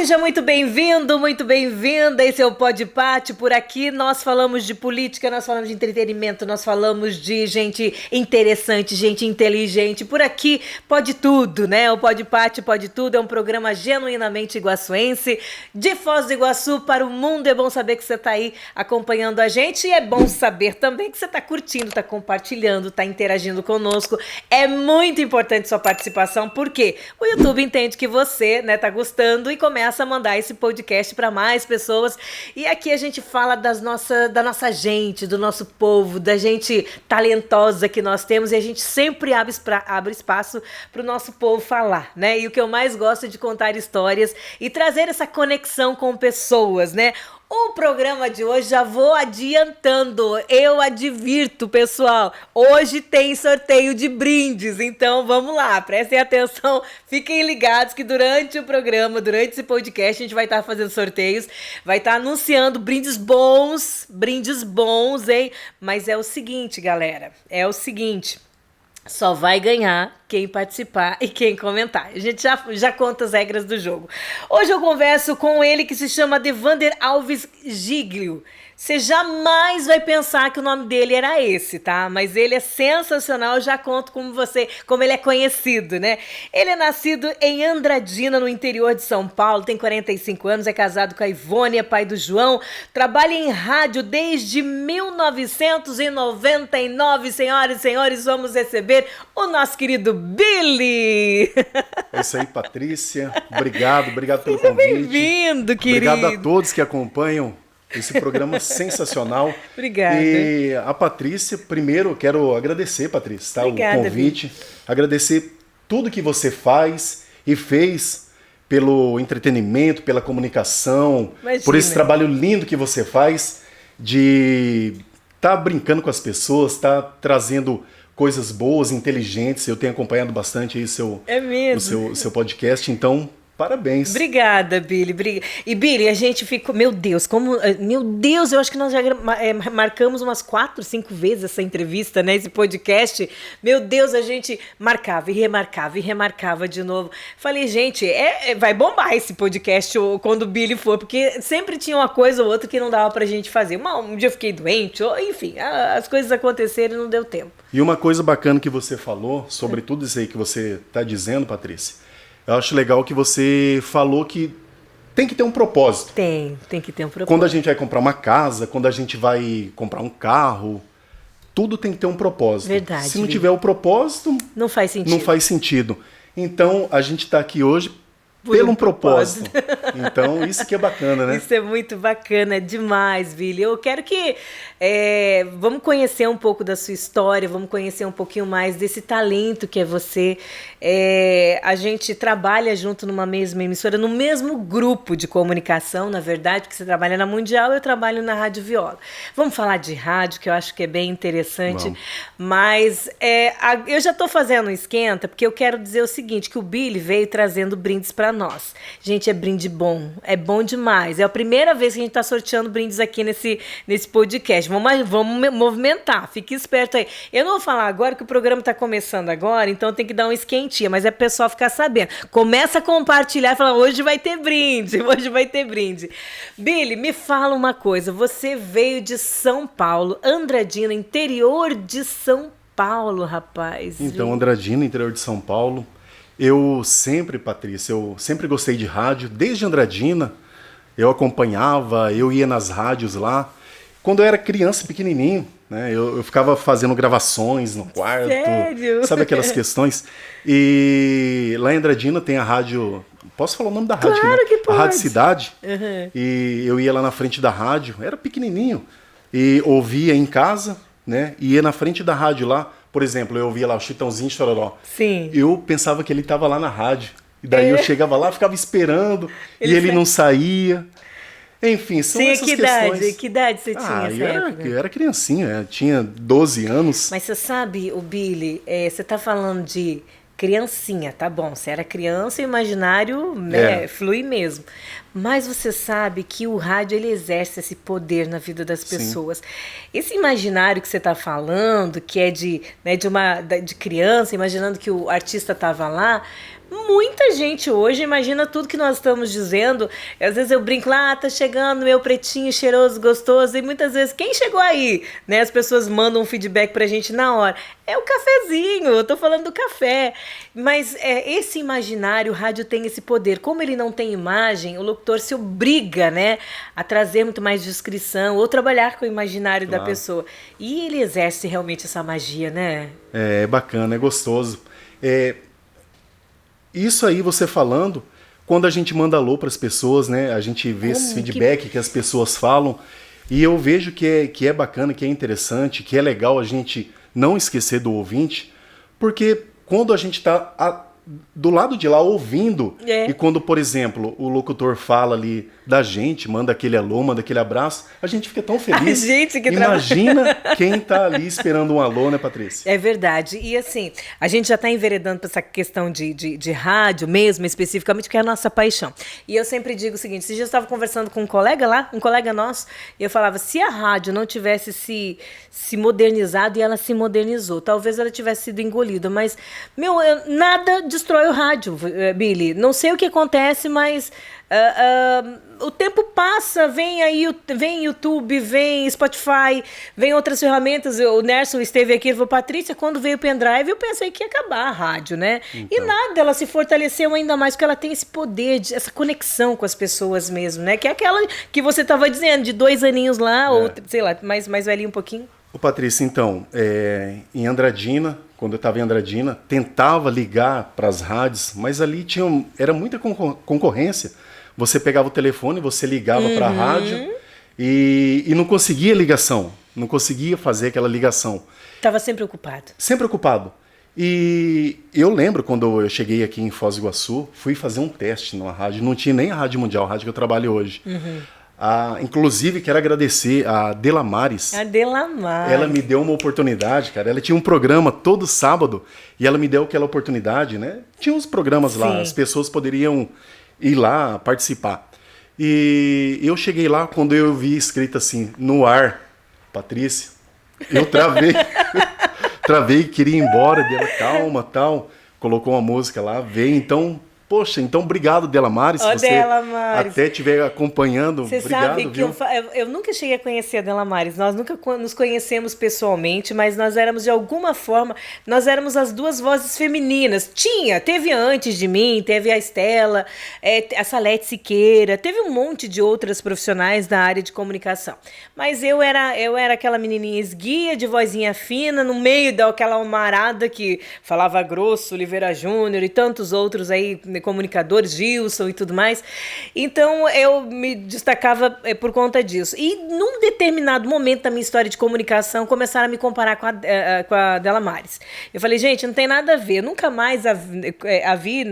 seja muito bem-vindo, muito bem-vinda. Esse é o Pode Pate. Por aqui nós falamos de política, nós falamos de entretenimento, nós falamos de gente interessante, gente inteligente. Por aqui pode tudo, né? O Pode Pate pode tudo. É um programa genuinamente iguaçuense, de Foz do Iguaçu para o mundo. É bom saber que você está aí acompanhando a gente e é bom saber também que você está curtindo, está compartilhando, está interagindo conosco. É muito importante sua participação, porque o YouTube entende que você, né, tá gostando e começa a mandar esse podcast para mais pessoas. E aqui a gente fala da nossa gente, do nosso povo, da gente talentosa que nós temos, e a gente sempre abre espaço para o nosso povo falar, né? E o que eu mais gosto é de contar histórias e trazer essa conexão com pessoas, né? O programa de hoje, já vou adiantando, eu advirto, pessoal, hoje tem sorteio de brindes, então vamos lá, prestem atenção, fiquem ligados que durante o programa, durante esse podcast, a gente vai estar fazendo sorteios, vai estar anunciando brindes bons, hein? Mas é o seguinte, galera, só vai ganhar quem participar e quem comentar. A gente já conta as regras do jogo. Hoje eu converso com ele que se chama Devander Alves Giglio. Você jamais vai pensar que o nome dele era esse, tá? Mas ele é sensacional, eu já conto como ele é conhecido, né? Ele é nascido em Andradina, no interior de São Paulo, tem 45 anos, é casado com a Ivone, é pai do João, trabalha em rádio desde 1999. Senhoras e senhores, vamos receber o nosso querido Billy! É isso aí, Patrícia. Obrigado pelo Seja convite. Bem-vindo, querido. Obrigado a todos que acompanham esse programa sensacional. Obrigada. E a Patrícia, primeiro, quero agradecer, Patrícia, tá? Obrigada, o convite. Agradecer tudo que você faz e fez pelo entretenimento, pela comunicação, Imagina. Por esse trabalho lindo que você faz de estar brincando com as pessoas, trazendo coisas boas, inteligentes. Eu tenho acompanhado bastante aí o seu podcast, então parabéns. Obrigada, Billy. E, Billy, a gente ficou... Meu Deus, eu acho que nós já marcamos umas 4, 5 vezes essa entrevista, né? Esse podcast. Meu Deus, a gente marcava e remarcava de novo. Falei, gente, vai bombar esse podcast quando o Billy for, porque sempre tinha uma coisa ou outra que não dava pra gente fazer. Um dia eu fiquei doente, enfim, as coisas aconteceram e não deu tempo. E uma coisa bacana que você falou sobre tudo isso aí que você tá dizendo, Patrícia, eu acho legal que você falou que tem que ter um propósito. Tem que ter um propósito. Quando a gente vai comprar uma casa, quando a gente vai comprar um carro, tudo tem que ter um propósito. Verdade. Se não tiver o propósito, não faz sentido. Então, a gente está aqui hoje pelo um propósito. Então, isso que é bacana, né? Isso é muito bacana, demais, Billy. Eu quero que vamos conhecer um pouco da sua história, vamos conhecer um pouquinho mais desse talento que é você. A gente trabalha junto numa mesma emissora, no mesmo grupo de comunicação, na verdade, porque você trabalha na Mundial, eu trabalho na Rádio Viola. Vamos falar de rádio, que eu acho que é bem interessante. Vamos. Mas eu já estou fazendo um esquenta, porque eu quero dizer o seguinte, que o Billy veio trazendo brindes para nós. Gente, é brinde bom, é bom demais. É a primeira vez que a gente está sorteando brindes aqui nesse podcast. Vamos movimentar, fique esperto aí. Eu não vou falar agora que o programa está começando agora, então tem que dar um esquentinha, mas é pro pessoal ficar sabendo. Começa a compartilhar e fala, hoje vai ter brinde. Billy, me fala uma coisa, você veio de São Paulo, Andradina, interior de São Paulo, rapaz. Então, Andradina, interior de São Paulo. Eu sempre gostei de rádio, desde Andradina, eu acompanhava, eu ia nas rádios lá. Quando eu era criança, pequenininho, né, eu ficava fazendo gravações no quarto. Sério? Sabe aquelas questões? E lá em Andradina tem a rádio, posso falar o nome da rádio? Claro, né? que pode. A Rádio Cidade. Uhum. E eu ia lá na frente da rádio, era pequenininho, e ouvia em casa, né, e ia na frente da rádio lá. Por exemplo, eu ouvia lá o Chitãozinho e Chororó. Sim. Eu pensava que ele estava lá na rádio. E daí eu chegava lá, ficava esperando, e ele não saía. Enfim, são essas questões. Que idade você tinha nessa época? Eu era criancinha, tinha 12 anos. Mas você sabe, o Billy, você tá falando de criancinha, tá bom, você era criança, o imaginário, né, flui mesmo. Mas você sabe que o rádio, ele exerce esse poder na vida das pessoas. Sim. Esse imaginário que você está falando, que é de criança, imaginando que o artista estava lá, Muita gente hoje imagina tudo que nós estamos dizendo. Às vezes eu brinco lá, tá chegando meu pretinho cheiroso, gostoso. E muitas vezes, quem chegou aí? Né? As pessoas mandam um feedback pra gente na hora. É o cafezinho, eu tô falando do café. Mas esse imaginário, o rádio tem esse poder. Como ele não tem imagem, o locutor se obriga, né, a trazer muito mais descrição ou trabalhar com o imaginário da pessoa. E ele exerce realmente essa magia, né? É bacana, é gostoso. Isso aí você falando, quando a gente manda alô para as pessoas, né? A gente vê esse feedback que as pessoas falam, e eu vejo que é bacana, que é interessante, que é legal a gente não esquecer do ouvinte, porque quando a gente está do lado de lá ouvindo, e quando, por exemplo, o locutor fala ali da gente, manda aquele alô, manda aquele abraço, a gente fica tão feliz. Imagina quem tá ali esperando um alô, né, Patrícia? É verdade. E assim, a gente já tá enveredando para essa questão de rádio mesmo, especificamente, que é a nossa paixão. E eu sempre digo o seguinte, você já estava conversando com um colega lá, um colega nosso, e eu falava, se a rádio não tivesse se modernizado, e ela se modernizou, talvez ela tivesse sido engolida, mas, nada destrói o rádio, Billy. Não sei o que acontece, mas o tempo passa, vem YouTube, vem Spotify, vem outras ferramentas. O Nerson esteve aqui e falou, Patrícia, quando veio o pendrive, eu pensei que ia acabar a rádio, né? Então. E nada, ela se fortaleceu ainda mais, porque ela tem esse poder, essa conexão com as pessoas mesmo, né? Que é aquela que você estava dizendo, de 2 aninhos lá, ou sei lá, mais velhinho um pouquinho. Ô Patrícia, então, em Andradina, quando eu estava em Andradina, tentava ligar para as rádios, mas ali era muita concorrência. Você pegava o telefone, você ligava para a rádio e não conseguia ligação, não conseguia fazer aquela ligação. Estava sempre ocupado. Sempre ocupado. E eu lembro quando eu cheguei aqui em Foz do Iguaçu, fui fazer um teste numa rádio, não tinha nem a Rádio Mundial, a rádio que eu trabalho hoje. Inclusive, quero agradecer a Delamares. A Delamares. Ela me deu uma oportunidade, cara. Ela tinha um programa todo sábado e ela me deu aquela oportunidade, né? Tinha uns programas lá, as pessoas poderiam ir lá participar. E eu cheguei lá, quando eu vi escrito assim, no ar, Patrícia, eu travei. Travei, queria ir embora, dela, calma, tal. Colocou uma música lá, veio, então... Poxa, então obrigado, Delamares, se você até estiver acompanhando. Você sabe que eu nunca cheguei a conhecer a Delamares, nós nunca nos conhecemos pessoalmente, mas nós éramos de alguma forma, nós éramos as 2 vozes femininas. Teve antes de mim, teve a Estela, a Salete Siqueira, teve um monte de outras profissionais da área de comunicação. Mas eu era aquela menininha esguia, de vozinha fina, no meio daquela almarada que falava grosso, Oliveira Júnior e tantos outros aí, comunicadores, Gilson e tudo mais. Então, eu me destacava por conta disso. E, num determinado momento da minha história de comunicação, começaram a me comparar com a Delamares. Eu falei, gente, não tem nada a ver. Eu nunca mais a vi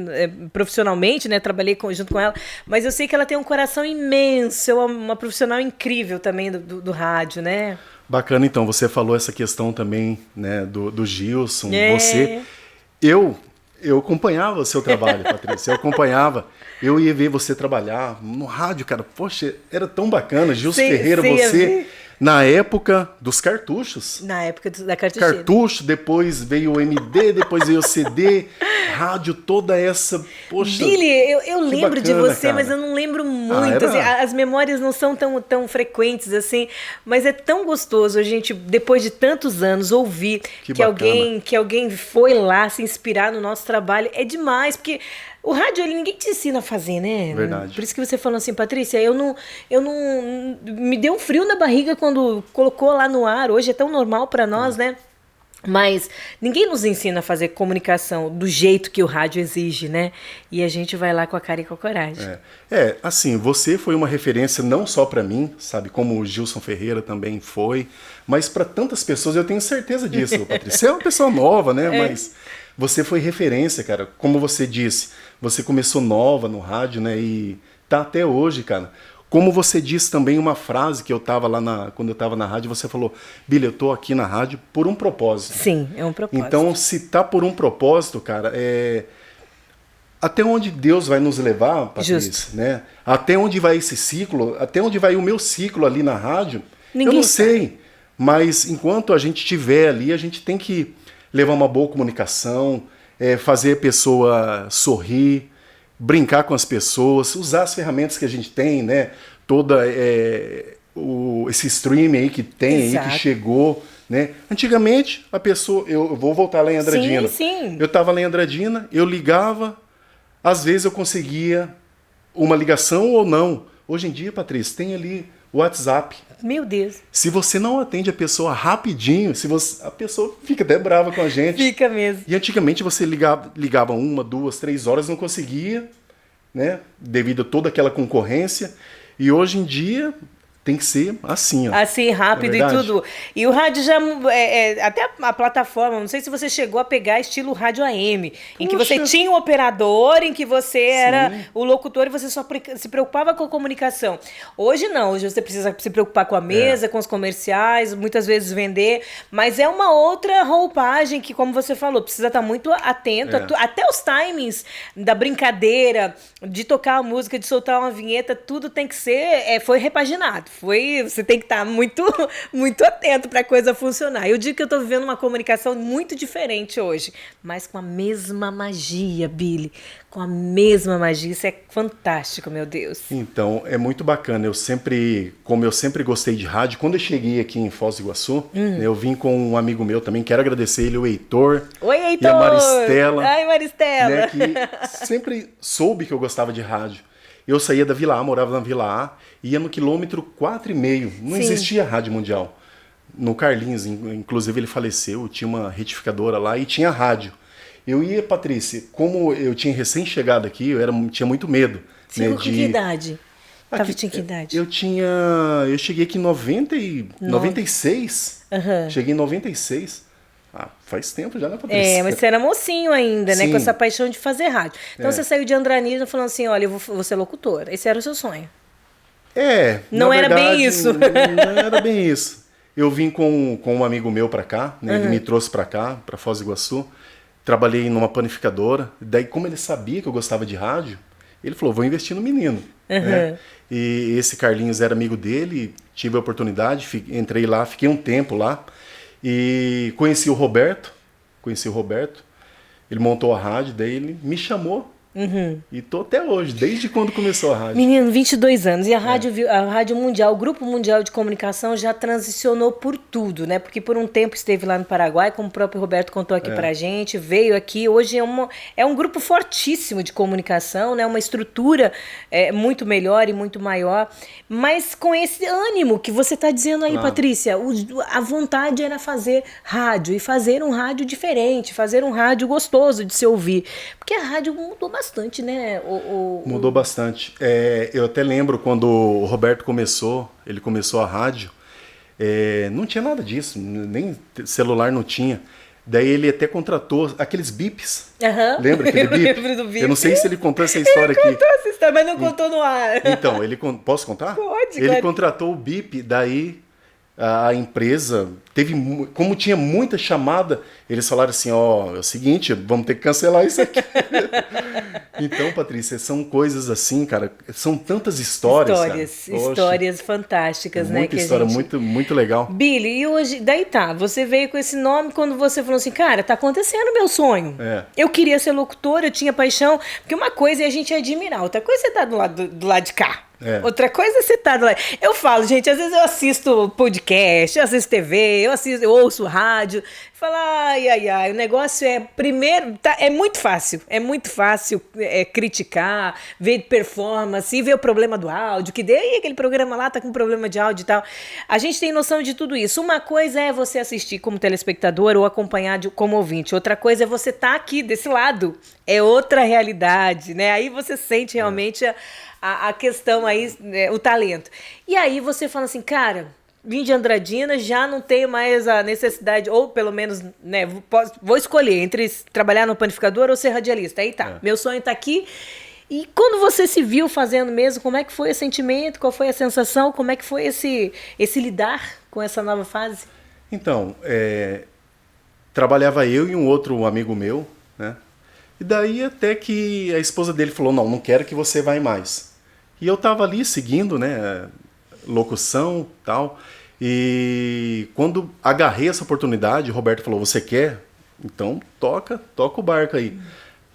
profissionalmente, né? Trabalhei junto com ela, mas eu sei que ela tem um coração imenso, é uma profissional incrível também do rádio, né? Bacana, então. Você falou essa questão também, né, do Gilson, você... Eu acompanhava o seu trabalho, Patrícia, eu acompanhava, eu ia ver você trabalhar no rádio, cara, poxa, era tão bacana, Gilson Ferreira, você, na época dos cartuchos. Na época da cartucheira. Cartucho, depois veio o MD, depois veio o CD, rádio, toda essa, poxa. Billy, eu lembro bacana, de você, cara. Mas eu não lembro muito, assim, as memórias não são tão frequentes assim, mas é tão gostoso a gente, depois de tantos anos, ouvir que alguém foi lá se inspirar no nosso trabalho, é demais, porque o rádio, ninguém te ensina a fazer, né? Verdade. Por isso que você falou assim, Patrícia, eu não me deu um frio na barriga quando colocou lá no ar, hoje é tão normal para nós, né? Mas ninguém nos ensina a fazer comunicação do jeito que o rádio exige, né? E a gente vai lá com a cara e com a coragem. Assim, você foi uma referência não só para mim, sabe, como o Gilson Ferreira também foi, mas para tantas pessoas, eu tenho certeza disso, Patrícia. Você é uma pessoa nova, né? Mas você foi referência, cara. Como você disse, você começou nova no rádio, né? E tá até hoje, cara. Como você disse também uma frase que eu tava lá quando eu estava na rádio, você falou, Billy, eu tô aqui na rádio por um propósito. Sim, é um propósito. Então, se tá por um propósito, cara, até onde Deus vai nos levar, Patrícia, né? Até onde vai esse ciclo, até onde vai o meu ciclo ali na rádio, eu não sei. Mas enquanto a gente estiver ali, a gente tem que levar uma boa comunicação, fazer a pessoa sorrir, brincar com as pessoas, usar as ferramentas que a gente tem, né? Toda esse streaming aí que tem, aí, que chegou, né? Antigamente, a pessoa... Eu vou voltar lá em Andradina. Sim. Eu estava lá em Andradina, eu ligava, às vezes eu conseguia uma ligação ou não. Hoje em dia, Patrícia, tem ali o WhatsApp. Meu Deus. Se você não atende a pessoa rapidinho, a pessoa fica até brava com a gente. Fica mesmo. E antigamente você ligava 1, 2, 3 horas, não conseguia, né? Devido a toda aquela concorrência. E hoje em dia tem que ser assim, ó. Assim, rápido e tudo. E o rádio já... até a plataforma, não sei se você chegou a pegar estilo rádio AM, em que você tinha um operador, em que você era o locutor e você só se preocupava com a comunicação. Hoje não, hoje você precisa se preocupar com a mesa, com os comerciais, muitas vezes vender, mas é uma outra roupagem que, como você falou, precisa estar muito atento, até os timings da brincadeira, de tocar a música, de soltar uma vinheta, tudo tem que ser, foi repaginado. Você tem que estar muito, muito atento para a coisa funcionar. Eu digo que eu estou vivendo uma comunicação muito diferente hoje, mas com a mesma magia, Billy. Com a mesma magia. Isso é fantástico, meu Deus. Então, é muito bacana. Como eu sempre gostei de rádio, quando eu cheguei aqui em Foz do Iguaçu, eu vim com um amigo meu também, quero agradecer ele, o Heitor. Oi, Heitor! E a Maristela. Ai, Maristela! Né, que sempre soube que eu gostava de rádio. Eu saía da Vila A, morava na Vila A, ia no quilômetro 4,5. Não existia rádio mundial. No Carlinhos, inclusive ele faleceu, tinha uma retificadora lá e tinha rádio. Eu ia, Patrícia, como eu tinha recém-chegado aqui, tinha muito medo. Você ficou com que idade? Tinha que idade? Eu cheguei aqui em 96. Cheguei em 96. Faz tempo já, né, Patrícia? Mas você era mocinho ainda, né? Sim. Com essa paixão de fazer rádio. Então você saiu de Andradina falando assim, olha, eu vou ser locutor. Esse era o seu sonho. Não era bem isso. Não era bem isso. Eu vim com um amigo meu pra cá, né? Ele me trouxe pra cá, pra Foz do Iguaçu. Trabalhei numa panificadora. Daí, como ele sabia que eu gostava de rádio, ele falou, vou investir no menino. Né? E esse Carlinhos era amigo dele, tive a oportunidade, entrei lá, fiquei um tempo lá. E conheci o Roberto, ele montou a rádio, daí ele me chamou e tô até hoje, desde quando começou a rádio. Menino, 22 anos, e a Rádio Mundial, o Grupo Mundial de Comunicação já transicionou por tudo, né? Porque por um tempo esteve lá no Paraguai, como o próprio Roberto contou aqui pra gente, veio aqui, hoje é um grupo fortíssimo de comunicação, né? Uma estrutura muito melhor e muito maior, mas com esse ânimo que você tá dizendo aí, Patrícia, a vontade era fazer rádio, e fazer um rádio diferente, fazer um rádio gostoso de se ouvir, porque a rádio mudou bastante, né? Mudou bastante. Eu até lembro quando o Roberto começou a rádio, não tinha nada disso, nem celular não tinha. Daí ele até contratou aqueles bips. Lembra aquele bip? Eu lembro do bip. Eu não sei se ele contou essa história aqui. Ele contou essa história, mas não contou no ar. Então, posso contar? Pode, Ele claro. contratou o bip, daí a empresa como tinha muita chamada, eles falaram assim, é o seguinte, vamos ter que cancelar isso aqui. Então, Patrícia, são coisas assim, cara, são tantas histórias, Histórias fantásticas, né? Muita história, muito, muito legal. Billy, e hoje, daí você veio com esse nome quando você falou assim, cara, tá acontecendo meu sonho. Eu queria ser locutora, eu tinha paixão, porque uma coisa é a gente admirar, outra coisa é você tá do lado de cá. Outra coisa é você tá do lado. Eu falo, gente, às vezes eu assisto podcast, eu assisto TV, eu ouço rádio, falo, ai, o negócio primeiro, é muito fácil criticar, ver performance, e ver o problema do áudio, que daí aquele programa lá tá com problema de áudio e tal. A gente tem noção de tudo isso. Uma coisa é você assistir como telespectador ou acompanhar como ouvinte, outra coisa é você estar aqui desse lado, é outra realidade, né? Aí você sente realmente a questão aí, o talento. E aí você fala assim, cara, vim de Andradina, já não tenho mais a necessidade, ou pelo menos, né, vou escolher entre trabalhar no panificador ou ser radialista. Aí meu sonho tá aqui. E quando você se viu fazendo mesmo, como é que foi o sentimento, qual foi a sensação, como é que foi esse lidar com essa nova fase? Então, trabalhava eu e um outro amigo meu, né? E daí até que a esposa dele falou, não quero que você vá mais. E eu tava ali seguindo, né, locução e tal. E quando agarrei essa oportunidade, o Roberto falou, você quer? Então toca o barco aí.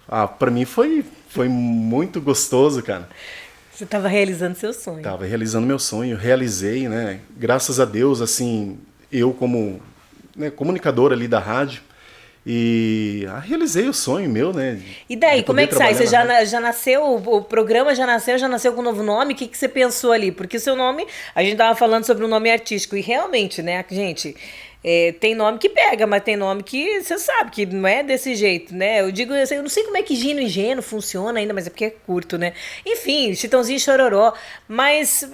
Ah, pra mim foi muito gostoso, cara. Você estava realizando seu sonho. Tava realizando meu sonho, realizei, né? Graças a Deus, assim, eu como, né, comunicador ali da rádio, e realizei o sonho meu, né? E daí, como é que sai? Você já já nasceu, o programa já nasceu com um novo nome? O que, que você pensou ali? Porque o seu nome, a gente tava falando sobre um nome artístico, e realmente, né, gente, tem nome que pega, mas tem nome que você sabe que não é desse jeito, né? Eu digo, eu não sei como é que Gino e Geno funciona ainda, mas é porque é curto, né? Enfim, Chitãozinho e Chororó, mas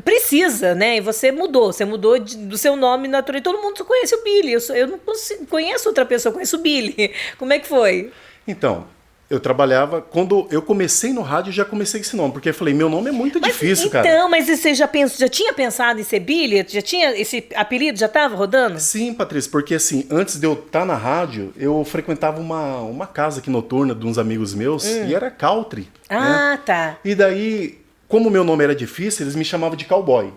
precisa, né? E você mudou do seu nome natural. E todo mundo conhece o Billy, eu não conheço outra pessoa, eu conheço o Billy. Como é que foi? Então, eu trabalhava, quando eu comecei no rádio, já comecei com esse nome, porque eu falei, meu nome é muito difícil, cara. Então, mas você já tinha pensado em ser Billy? Já tinha esse apelido, já estava rodando? Sim, Patrícia, porque assim, antes de eu estar na rádio, eu frequentava uma casa aqui noturna de uns amigos meus, e era country, Ah, né? tá. E daí, como o meu nome era difícil, eles me chamavam de cowboy.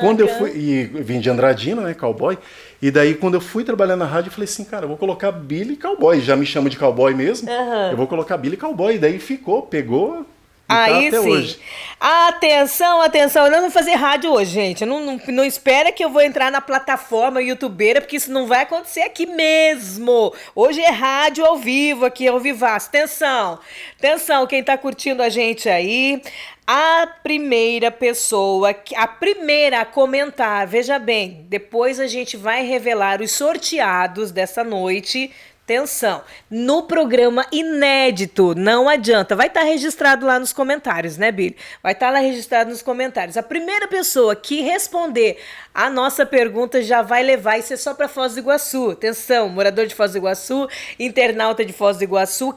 Quando eu fui, e vim de Andradina, né, cowboy, e daí quando eu fui trabalhar na rádio, eu falei assim, cara, eu vou colocar Billy Cowboy, já me chamo de cowboy mesmo, eu vou colocar Billy Cowboy, e daí pegou, e tá Aí até sim. hoje. Atenção, atenção. Eu não vou fazer rádio hoje, gente. Não espera que eu vou entrar na plataforma youtubeira, porque isso não vai acontecer aqui mesmo. Hoje é rádio ao vivo, aqui ao vivaço. Atenção. Atenção, quem tá curtindo a gente aí. A primeira pessoa, a primeira a comentar, veja bem, depois a gente vai revelar os sorteados dessa noite. Atenção, no programa inédito, não adianta, vai estar registrado lá nos comentários, né, Billy? Vai estar lá registrado nos comentários. A primeira pessoa que responder a nossa pergunta já vai levar, isso é só para Foz do Iguaçu. Atenção, morador de Foz do Iguaçu, internauta de Foz do Iguaçu,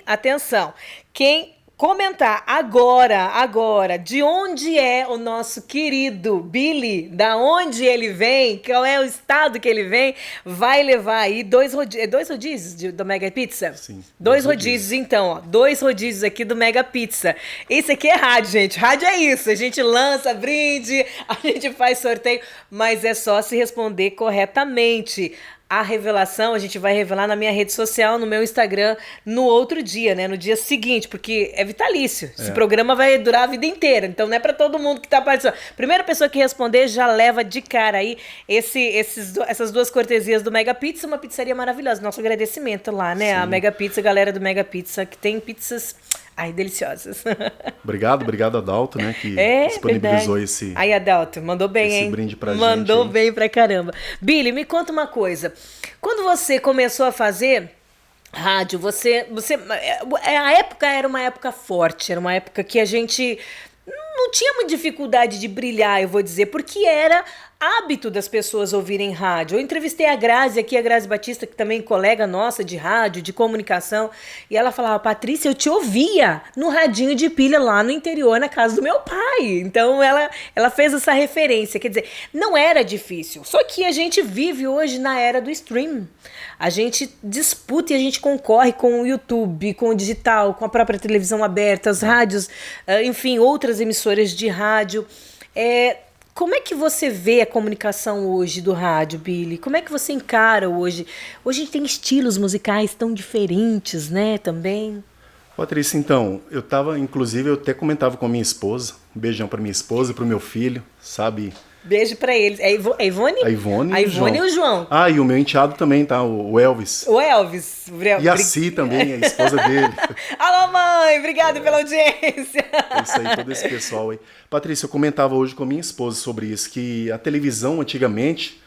atenção, quem comentar agora, de onde é o nosso querido Billy, da onde ele vem, qual é o estado que ele vem, vai levar aí dois rodízios do Mega Pizza? Sim. Dois rodízios, então, ó. 2 rodízios aqui do Mega Pizza. Isso aqui é rádio, gente. Rádio é isso. A gente lança brinde, a gente faz sorteio, mas é só se responder corretamente. A revelação a gente vai revelar na minha rede social, no meu Instagram, no outro dia, né? No dia seguinte, porque é vitalício. Esse programa vai durar a vida inteira, então não é para todo mundo que tá participando. Primeira pessoa que responder já leva de cara aí essas 2 cortesias do Mega Pizza, uma pizzaria maravilhosa. Nosso agradecimento lá, né? Sim. A Mega Pizza, galera do Mega Pizza, que tem pizzas... Ai, deliciosas. Obrigado, Adalto, né, que disponibilizou esse... Aí, Adalto, mandou bem, hein? Esse brinde pra gente. Mandou bem pra caramba. Billy, me conta uma coisa. Quando você começou a fazer rádio, a época era uma época forte, era uma época que a gente não tinha muita dificuldade de brilhar, eu vou dizer, porque era hábito das pessoas ouvirem rádio. Eu entrevistei a Grazi aqui, a Grazi Batista, que também é colega nossa de rádio, de comunicação, e ela falava, Patrícia, eu te ouvia no radinho de pilha lá no interior, na casa do meu pai. Então ela fez essa referência, quer dizer, não era difícil, só que a gente vive hoje na era do stream. A gente disputa e a gente concorre com o YouTube, com o digital, com a própria televisão aberta, as rádios, enfim, outras emissoras de rádio. Como é que você vê a comunicação hoje do rádio, Billy? Como é que você encara hoje? Hoje a gente tem estilos musicais tão diferentes, né, também. Patrícia, então, inclusive, eu até comentava com a minha esposa, um beijão para minha esposa e para o meu filho, sabe? Beijo pra eles. É a Ivone? A Ivone e o João. Ah, e o meu enteado também, tá? O Elvis. O Elvis. E a Si também, a esposa dele. Alô, mãe! Obrigado pela audiência. É isso aí, todo esse pessoal aí. Patrícia, eu comentava hoje com a minha esposa sobre isso, que a televisão antigamente,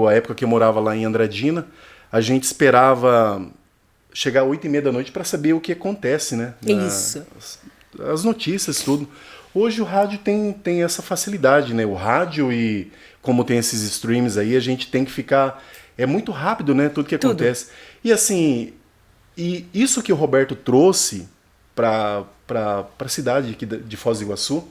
a época que eu morava lá em Andradina, a gente esperava chegar às 8h30 da noite para saber o que acontece, né? Isso. As notícias, tudo. Hoje o rádio tem essa facilidade, né? O rádio e como tem esses streams aí, a gente tem que ficar... É muito rápido, né? Tudo que acontece. E assim, isso que o Roberto trouxe para a cidade aqui de Foz do Iguaçu,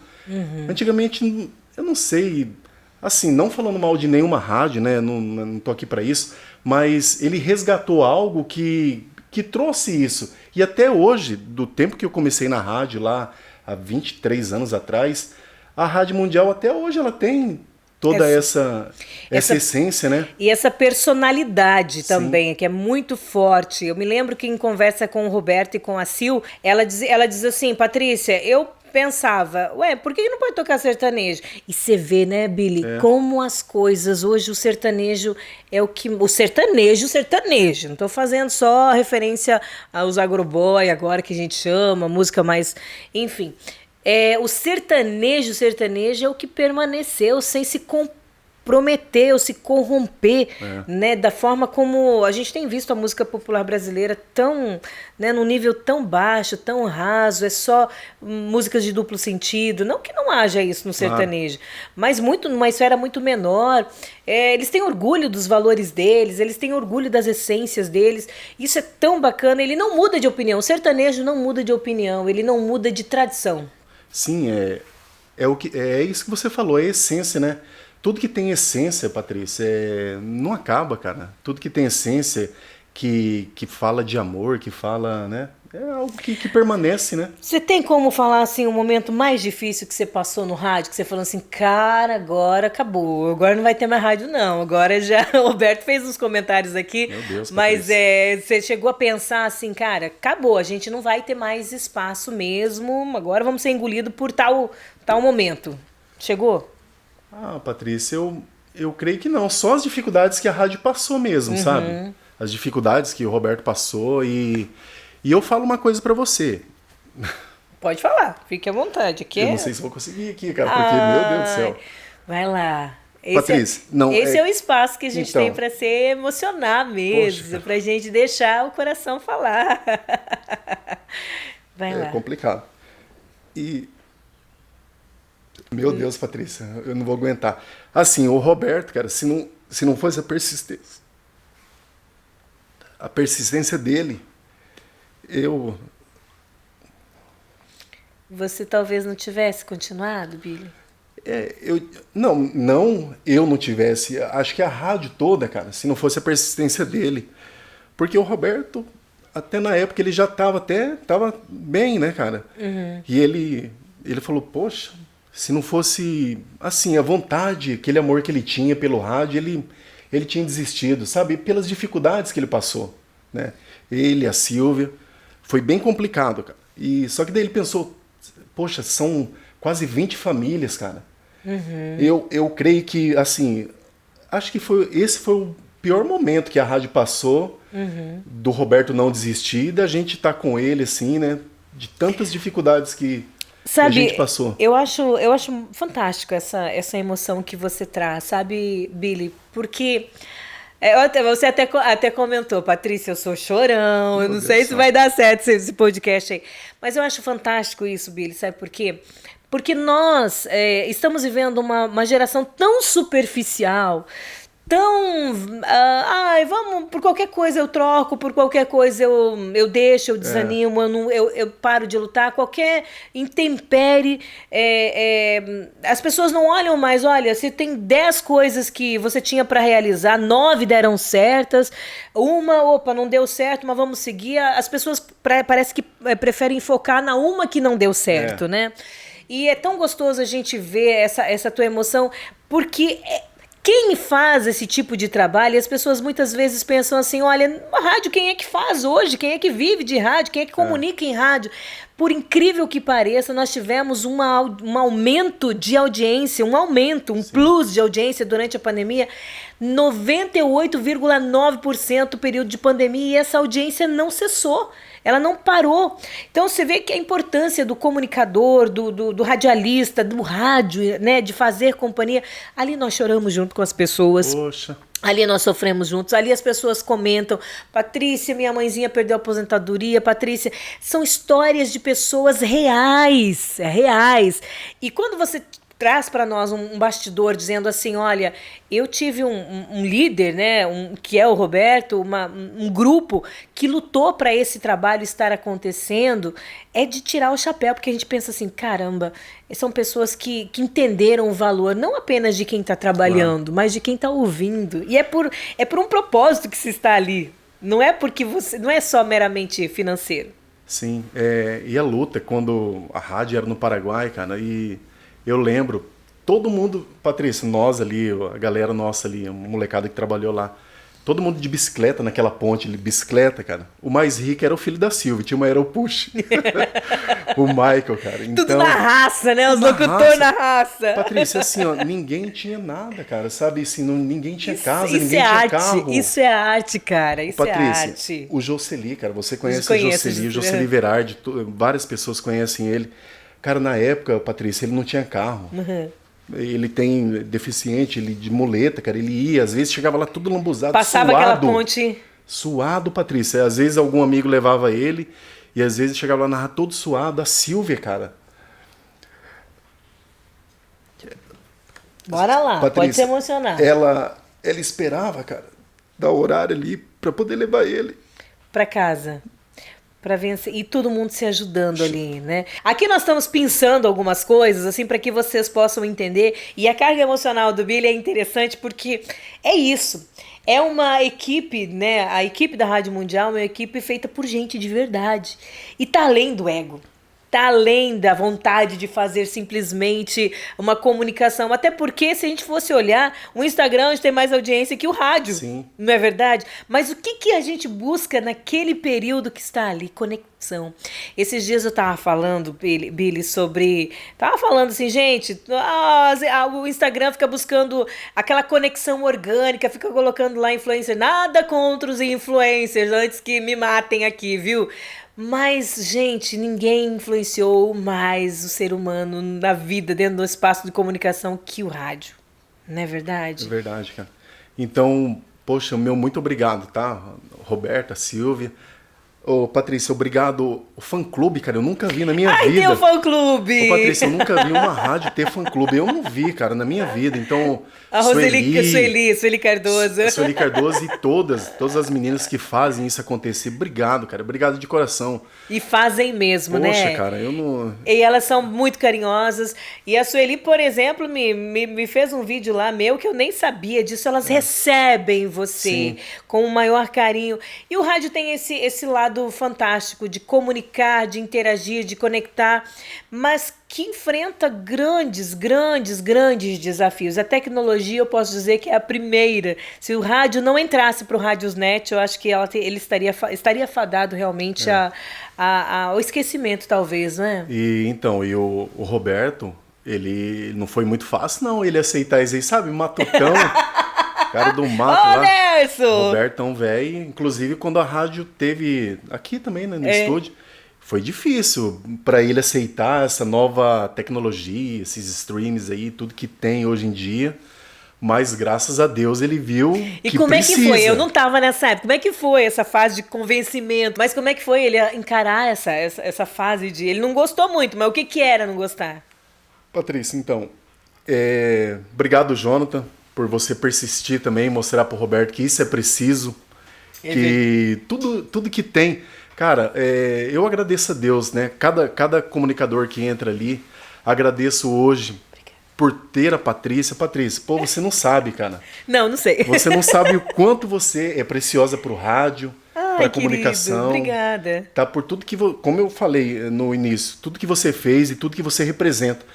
antigamente, eu não sei, assim, não falando mal de nenhuma rádio, né? Não tô aqui para isso, mas ele resgatou algo que trouxe isso. E até hoje, do tempo que eu comecei na rádio lá, há 23 anos atrás, a Rádio Mundial até hoje ela tem toda essa essência, né? E essa personalidade também, que é muito forte. Eu me lembro que em conversa com o Roberto e com a Sil, ela diz assim, Patrícia, eu pensava, por que não pode tocar sertanejo? E você vê, né, Billy, como as coisas, hoje o sertanejo é o que... O sertanejo, não tô fazendo só referência aos agroboy agora que a gente chama, música mais... Enfim, o sertanejo é o que permaneceu sem se comprometer ou se corromper, né, da forma como a gente tem visto a música popular brasileira tão, né, num nível tão baixo, tão raso, é só músicas de duplo sentido, não que não haja isso no sertanejo, mas muito numa esfera muito menor. Eles têm orgulho dos valores deles, eles têm orgulho das essências deles, isso é tão bacana, ele não muda de opinião, o sertanejo não muda de opinião, ele não muda de tradição. Sim, é isso que você falou, é a essência, né? Tudo que tem essência, Patrícia, não acaba, cara. Tudo que tem essência, que fala de amor, que fala, né? É algo que permanece, né? Você tem como falar, assim, o momento mais difícil que você passou no rádio? Que você falou assim, cara, agora acabou. Agora não vai ter mais rádio, não. Agora já... O Roberto fez uns comentários aqui. Meu Deus, mas você chegou a pensar assim, cara, acabou. A gente não vai ter mais espaço mesmo. Agora vamos ser engolidos por tal momento. Chegou? Ah, Patrícia, eu creio que não. Só as dificuldades que a rádio passou mesmo, sabe? As dificuldades que o Roberto passou e eu falo uma coisa pra você. Pode falar, fique à vontade. Eu não sei se vou conseguir aqui, cara, porque, meu Deus do céu. Vai lá. Patrícia, esse é o espaço que a gente tem pra se emocionar mesmo, poxa, pra gente deixar o coração falar. Vai lá. É complicado. Meu Deus, Patrícia, eu não vou aguentar. Assim, o Roberto, cara, se não fosse a persistência dele, Você talvez não tivesse continuado, Billy? Eu não tivesse. Acho que a rádio toda, cara, se não fosse a persistência dele. Porque o Roberto, até na época, ele já tava bem, né, cara? E ele falou, poxa... Se não fosse, assim, a vontade, aquele amor que ele tinha pelo rádio, ele tinha desistido, sabe? Pelas dificuldades que ele passou, né? Ele, a Silvia, foi bem complicado, cara. Só que daí ele pensou, poxa, são quase 20 famílias, cara. Eu creio que, assim, acho que esse foi o pior momento que a rádio passou, do Roberto não desistir, da gente estar com ele, assim, né? De tantas dificuldades que... Sabe, a gente passou. Eu acho fantástico essa emoção que você traz, sabe, Billy? Porque você até comentou, Patrícia, eu sou chorão, eu não sei se vai dar certo esse podcast aí. Mas eu acho fantástico isso, Billy, sabe por quê? Porque nós estamos vivendo uma geração tão superficial, tão... vamos, por qualquer coisa eu troco, por qualquer coisa eu deixo, eu desanimo, eu paro de lutar, qualquer intempérie, as pessoas não olham mais, olha, se tem 10 coisas que você tinha para realizar, 9 deram certas, opa, não deu certo, mas vamos seguir, as pessoas parece que preferem focar na uma que não deu certo, né? E é tão gostoso a gente ver essa tua emoção, porque... Quem faz esse tipo de trabalho, as pessoas muitas vezes pensam assim, olha, a rádio quem é que faz hoje? Quem é que vive de rádio? Quem é que comunica em rádio? Por incrível que pareça, nós tivemos um aumento de audiência, um plus de audiência durante a pandemia, 98,9% período de pandemia, e essa audiência não cessou. Ela não parou. Então você vê que a importância do comunicador, do radialista, do rádio, né, de fazer companhia. Ali nós choramos junto com as pessoas. Poxa. Ali nós sofremos juntos, ali as pessoas comentam, Patrícia, minha mãezinha perdeu a aposentadoria, Patrícia, são histórias de pessoas reais. E quando você traz para nós um bastidor dizendo assim, olha, eu tive um líder, né, que é o Roberto, um grupo que lutou para esse trabalho estar acontecendo, é de tirar o chapéu, porque a gente pensa assim, caramba, são pessoas que entenderam o valor, não apenas de quem está trabalhando, mas de quem está ouvindo. E é por um propósito que se está ali, não é porque não é só meramente financeiro. Sim, e a luta, quando a rádio era no Paraguai, cara, e... Eu lembro todo mundo, Patrícia, nós ali, a galera nossa ali, a molecada que trabalhou lá, todo mundo de bicicleta naquela ponte, bicicleta, cara. O mais rico era o filho da Silvia, tinha uma Aeropush. O Michael, cara. Então, tudo na raça, né? Os locutores na raça. Patrícia, assim, ó, ninguém tinha nada, cara, sabe? Assim, ninguém tinha casa, isso ninguém é tinha arte, carro. Isso é arte, cara, isso Patrícia, é arte. o Jocely, cara, você conhece o Jocely Verardi, várias pessoas conhecem ele. Cara, na época, Patrícia, ele não tinha carro. Uhum. Ele tem deficiente, ele de muleta, cara, ele ia, às vezes chegava lá tudo lambuzado, passava suado. Aquela ponte. Suado, Patrícia. Às vezes algum amigo levava ele e às vezes chegava lá narrar todo suado. A Silvia, cara. Bora lá, Patrícia, pode se emocionar. Ela esperava, cara, dar o horário ali pra poder levar ele pra casa. Para vencer, e todo mundo se ajudando ali, né? Aqui nós estamos pensando algumas coisas, assim, para que vocês possam entender. E a carga emocional do Billy é interessante porque é isso. É uma equipe, né? A equipe da Rádio Mundial é uma equipe feita por gente de verdade. E tá além do ego. Tá além da vontade de fazer simplesmente uma comunicação. Até porque, se a gente fosse olhar, o Instagram hoje tem mais audiência que o rádio. Sim. Não é verdade? Mas o que a gente busca naquele período que está ali? Conexão. Esses dias eu tava falando, Billy, sobre... Tava falando assim, gente, o Instagram fica buscando aquela conexão orgânica, fica colocando lá influencer. Nada contra os influencers, antes que me matem aqui, viu? Mas, gente, ninguém influenciou mais o ser humano na vida, dentro do espaço de comunicação, que o rádio. Não é verdade? É verdade, cara. Então, poxa, meu muito obrigado, tá? Roberta, Silvia. Ô, Patrícia, obrigado. O fã-clube, cara, eu nunca vi na minha vida. Tem o fã-clube! Ô, Patrícia, eu nunca vi uma rádio ter fã-clube. Eu não vi, cara, na minha vida. Então, a Sueli Cardoso. Sueli Cardoso e todas as meninas que fazem isso acontecer. Obrigado, cara. Obrigado de coração. E fazem mesmo, Poxa, né? Poxa, cara, eu não... E elas são muito carinhosas. E a Sueli, por exemplo, me fez um vídeo lá meu que eu nem sabia disso. Elas recebem você Sim. com o maior carinho. E o rádio tem esse lado fantástico de comunicar, de interagir, de conectar, mas que enfrenta grandes desafios. A tecnologia, eu posso dizer que é a primeira. Se o rádio não entrasse para o Radiosnet, eu acho que ele estaria fadado realmente ao esquecimento, talvez, né? E o Roberto, ele não foi muito fácil, não, ele aceitar isso aí, sabe? Matutão, cara do mato lá. Nelson! Robertão velho, inclusive quando a rádio teve aqui também, né, no estúdio, foi difícil para ele aceitar essa nova tecnologia, esses streams aí, tudo que tem hoje em dia. Mas graças a Deus ele viu e que como precisa. É que foi? Eu não tava nessa época. Como é que foi essa fase de convencimento? Mas como é que foi ele encarar essa fase de... Ele não gostou muito, mas o que era não gostar? Patrícia, então, obrigado, Jonathan, por você persistir também, mostrar pro Roberto que isso é preciso, que tudo que tem... Cara, eu agradeço a Deus, né? Cada comunicador que entra ali, agradeço hoje por ter a Patrícia. Patrícia, pô, você não sabe, cara. Não sei. Você não sabe o quanto você é preciosa pro rádio, pra comunicação. Querido, obrigada. Tá, por tudo que, como eu falei no início, tudo que você fez e tudo que você representa.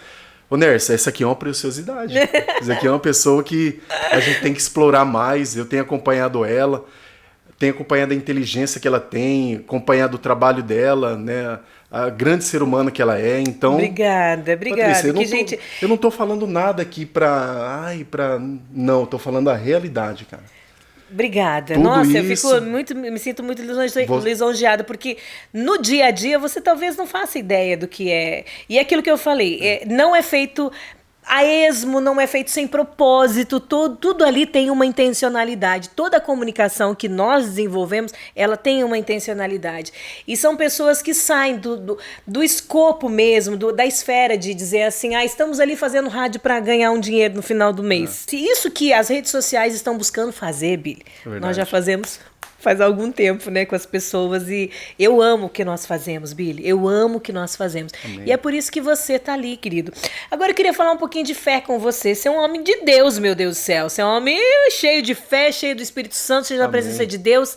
Ô, Nersa, essa aqui é uma preciosidade. Essa aqui é uma pessoa que a gente tem que explorar mais. Eu tenho acompanhado ela, tenho acompanhado a inteligência que ela tem, acompanhado o trabalho dela, né? A grande ser humano que ela é, então... Obrigada. Patrícia, eu não tô falando nada aqui não, eu tô falando a realidade, cara. Obrigada. Tudo Nossa, isso... eu me sinto muito lisonjeada, porque no dia a dia você talvez não faça ideia do que é. E é aquilo que eu falei, não é feito... A esmo, não é feito sem propósito, tudo ali tem uma intencionalidade. Toda a comunicação que nós desenvolvemos, ela tem uma intencionalidade. E são pessoas que saem do escopo mesmo, da esfera de dizer assim, estamos ali fazendo rádio para ganhar um dinheiro no final do mês. Isso que as redes sociais estão buscando fazer, Billy, nós já fazemos faz algum tempo, né, com as pessoas, e eu amo o que nós fazemos, Billy, eu amo o que nós fazemos. Amém. E é por isso que você tá ali, querido. Agora eu queria falar um pouquinho de fé com você. Você é um homem de Deus, meu Deus do céu. Você é um homem cheio de fé, cheio do Espírito Santo, cheio da Amém. presença de Deus.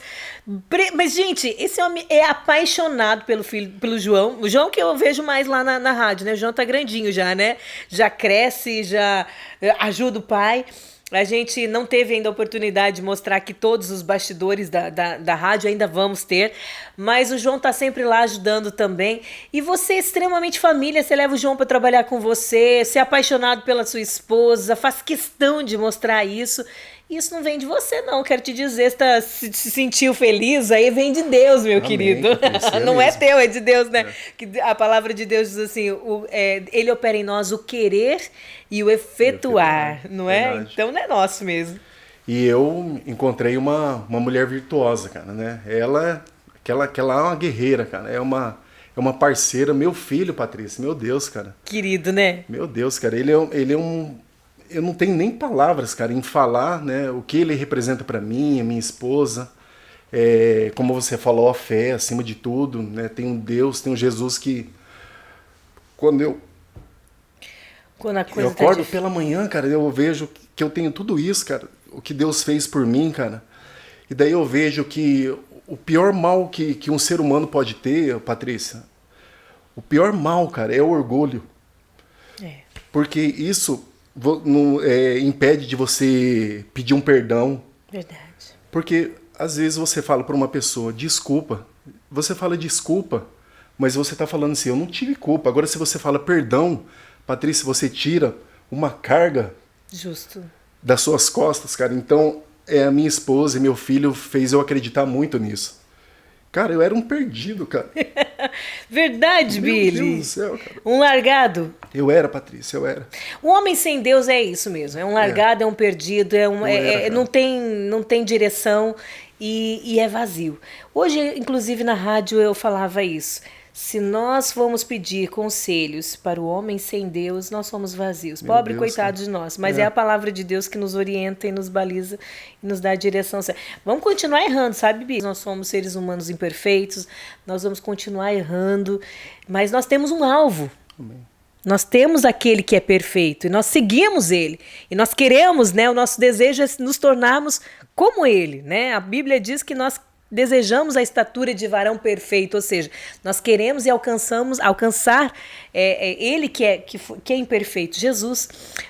Mas, gente, esse homem é apaixonado pelo João. O João que eu vejo mais lá na rádio, né? O João tá grandinho já, né? Já cresce, já ajuda o pai. A gente não teve ainda a oportunidade de mostrar aqui todos os bastidores da rádio, ainda vamos ter, mas o João tá sempre lá ajudando também. E você é extremamente família, você leva o João para trabalhar com você é apaixonado pela sua esposa, faz questão de mostrar isso. Isso não vem de você, não. Quero te dizer, se sentiu feliz, aí vem de Deus, meu Amém, querido. Não é teu, é de Deus, né? Que a palavra de Deus diz assim, ele opera em nós o querer e o efetuar, não é? Verdade. Então não é nosso mesmo. E eu encontrei uma mulher virtuosa, cara, né? Ela é uma guerreira, cara. É uma parceira. Meu filho, Patrícia, meu Deus, cara. Querido, né? Meu Deus, cara. Ele é um... Eu não tenho nem palavras, cara, em falar, né, o que ele representa pra mim, a minha esposa. Como você falou, a fé acima de tudo, né? Tem um Deus, tem um Jesus que... Quando eu acordo pela manhã, cara, eu vejo que eu tenho tudo isso, cara. O que Deus fez por mim, cara. E daí eu vejo que o pior mal que um ser humano pode ter, Patrícia, o pior mal, cara, é o orgulho. Porque isso impede de você pedir um perdão. Verdade. Porque às vezes você fala para uma pessoa, desculpa. Você fala desculpa, mas você está falando assim, eu não tive culpa. Agora se você fala perdão, Patrícia, você tira uma carga Justo. das suas costas, cara. Então, a minha esposa e meu filho fez eu acreditar muito nisso. Cara, eu era um perdido, cara. Verdade, Meu Billy. Deus do céu, cara. Um largado. Eu era, Patrícia, eu era. O homem sem Deus é isso mesmo. É um largado, é um perdido, não tem direção e é vazio. Hoje, inclusive, na rádio eu falava isso. Se nós formos pedir conselhos para o homem sem Deus, nós somos vazios. Meu Pobre Deus, coitado cara. de nós. Mas é a palavra de Deus que nos orienta e nos baliza e nos dá a direção certa. Vamos continuar errando, sabe, Bi? Nós somos seres humanos imperfeitos, nós vamos continuar errando, mas nós temos um alvo. Amém. Nós temos aquele que é perfeito e nós seguimos ele. E nós queremos, né? O nosso desejo é nos tornarmos como ele, né? A Bíblia diz que nós desejamos a estatura de varão perfeito, ou seja, nós queremos e alcançar ele que é imperfeito, Jesus,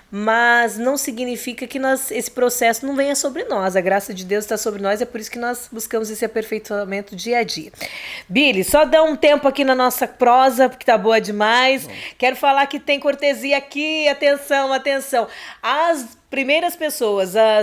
mas não significa que esse processo não venha sobre nós. A graça de Deus está sobre nós, é por isso que nós buscamos esse aperfeiçoamento dia a dia. Billy, só dá um tempo aqui na nossa prosa, porque tá boa demais. Bom. Quero falar que tem cortesia aqui, atenção, atenção. As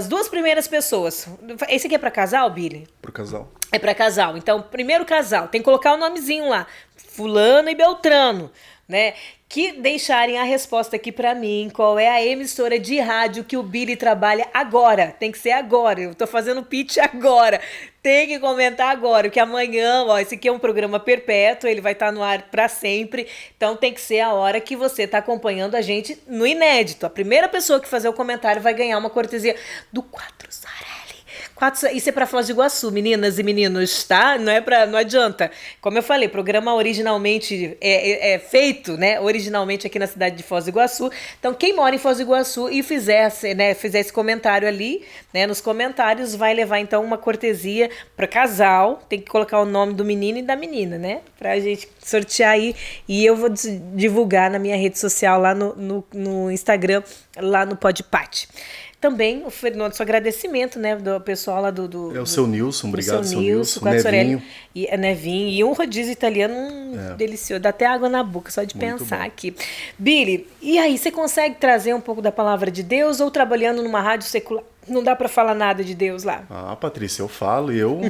duas primeiras pessoas. Esse aqui é para casal, Billy? Pro casal. É para casal. Então, primeiro casal, tem que colocar o nomezinho lá. Fulano e Beltrano, né? Que deixarem a resposta aqui para mim, qual é a emissora de rádio que o Billy trabalha agora. Tem que ser agora, eu tô fazendo pitch agora. Tem que comentar agora, porque amanhã, esse aqui é um programa perpétuo, ele vai estar no ar para sempre, então tem que ser a hora que você tá acompanhando a gente no inédito. A primeira pessoa que fazer o comentário vai ganhar uma cortesia do Quatro Sarelli. Isso é para Foz do Iguaçu, meninas e meninos, tá? Não adianta. Como eu falei, programa originalmente é feito, né? Originalmente aqui na cidade de Foz do Iguaçu. Então, quem mora em Foz do Iguaçu e fizer esse comentário ali, né? Nos comentários, vai levar então uma cortesia para casal. Tem que colocar o nome do menino e da menina, né? Pra gente sortear aí. E eu vou divulgar na minha rede social lá no Instagram, lá no Podpate. Também o nosso agradecimento, né, do pessoal lá do seu Nilson, obrigado, seu Nilson, Nevinho. Nevinho, e um rodízio italiano delicioso, dá até água na boca só de muito pensar bom. Aqui. Billy, e aí, você consegue trazer um pouco da palavra de Deus ou trabalhando numa rádio secular? Não dá para falar nada de Deus lá? Ah, Patrícia, eu falo, eu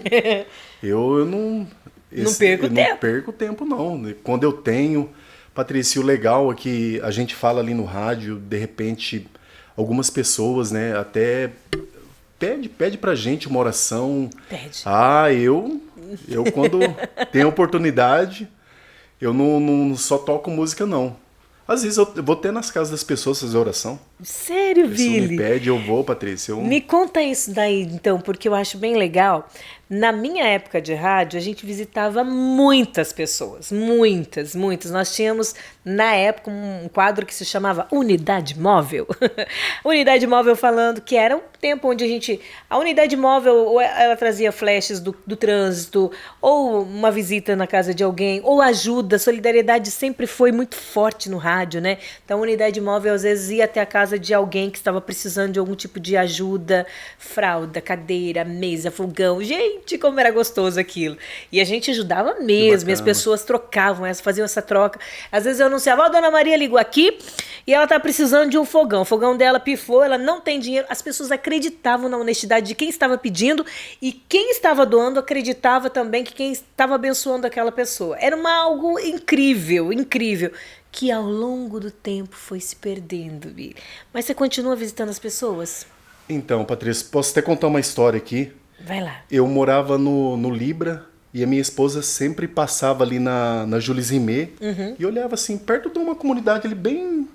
não... Não perco tempo. Não perco tempo, não. Quando eu tenho... Patrícia, o legal é que a gente fala ali no rádio, de repente... Algumas pessoas, né, até pede pra gente uma oração. Pede. Eu quando tenho oportunidade, eu não só toco música, não. Às vezes eu vou até nas casas das pessoas fazer oração. Sério, Billy? Se me pede, eu vou, Patrícia. Me conta isso daí, então, porque eu acho bem legal. Na minha época de rádio, a gente visitava muitas pessoas, muitas, muitas. Nós tínhamos, na época, um quadro que se chamava Unidade Móvel. Unidade Móvel falando que era um tempo onde a unidade móvel, ela trazia flashes do trânsito, ou uma visita na casa de alguém, ou ajuda. A solidariedade sempre foi muito forte no rádio, né? Então, a unidade móvel, às vezes, ia até a casa de alguém que estava precisando de algum tipo de ajuda, fralda, cadeira, mesa, fogão. Gente, como era gostoso aquilo. E a gente ajudava mesmo, e as pessoas trocavam, elas faziam essa troca. Às vezes eu anunciava, a dona Maria ligou aqui e ela tá precisando de um fogão. O fogão dela pifou, ela não tem dinheiro. As pessoas acreditavam na honestidade de quem estava pedindo e quem estava doando acreditava também que quem estava abençoando aquela pessoa. Era algo incrível, incrível, que ao longo do tempo foi se perdendo, Billy. Mas você continua visitando as pessoas? Então, Patrícia, posso até contar uma história aqui? Vai lá. Eu morava no Libra e a minha esposa sempre passava ali na Jules Rimet e olhava assim, perto de uma comunidade ali bem